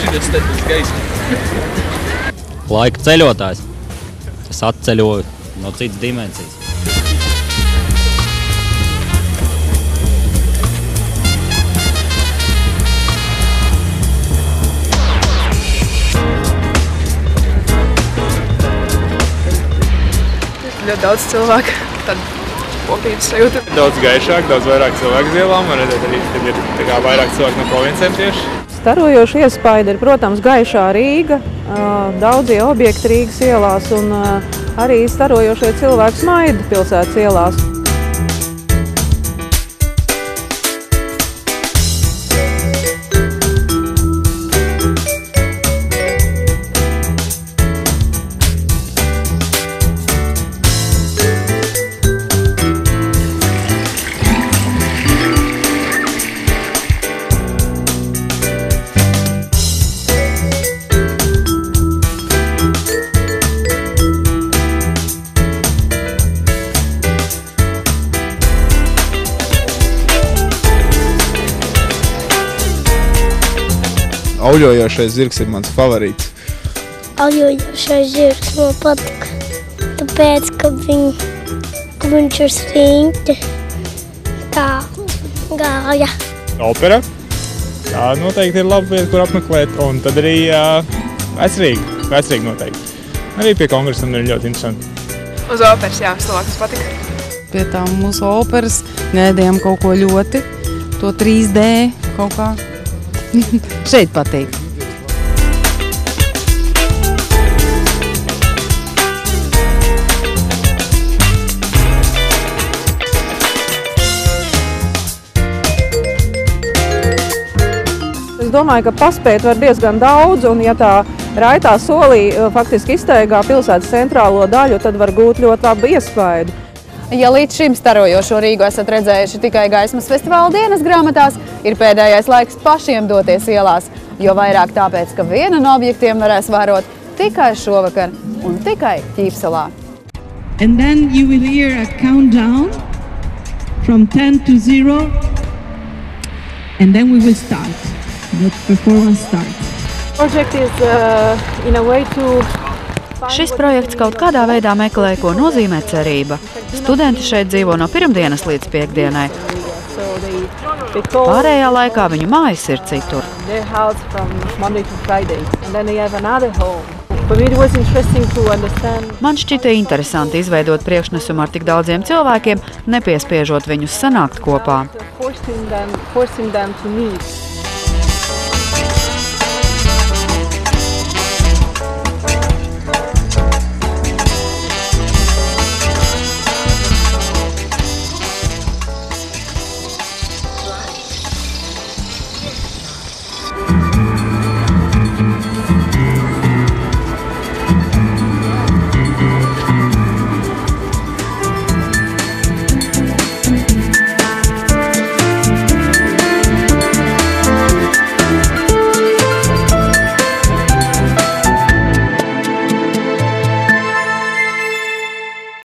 Universitātes gaismu. Laika ceļotājs. Es atceļoju no citas dimensijas. Ļoti daudz cilvēku, tad kopības sajūta. Daudz gaišāk, daudz vairāk cilvēku uz ielām, var redzēt arī, kad ir tā kā vairāk cilvēku no provincēm tieši. Starojoša iespaida ir, protams, gaišā Rīga, daudzie objekti Rīgas ielās un arī starojošie cilvēki smaida pilsētas ielās. Auļojošais zirgs ir mans favorīts. Auļojošais zirgs man patika, tāpēc, ka viņš ir sliņķi tā gāja. Opera. Tā noteikti ir laba vieta, kur apmeklēt, un tad arī vecrīgi noteikti. Arī pie kongresam ir ļoti interesanti. Uz operas, jā, Slovākas patika. Pie tā mūsu operas gaidījām kaut ko ļoti, to 3D kaut kā. Šeit patīk. Es domāju, ka paspēt var diezgan daudz, un ja tā raitā solī faktiski izteigā pilsētas centrālo daļu, tad var gūt ļoti labu iespaidu. Ja līdz šim starojošo Rīgu esat redzējuši tikai gaismas festivāla dienas grāmatās, ir pēdējais laiks pašiem doties ielās, jo vairāk tāpēc, ka vienu no objektiem varēs vērot tikai šovakar un tikai Ķīpsalā. And then you will hear a countdown from 10 to 0 and then we will start. The performance starts. Project is in a way to Šis projekts kaut kādā veidā meklē, ko nozīmē cerība. Studenti šeit dzīvo no pirmdienas līdz piekdienai. Pārējā laikā viņu mājas ir citur. Man šķita interesanti izveidot priekšnesumu ar tik daudziem cilvēkiem, nepiespiežot viņus sanākt kopā.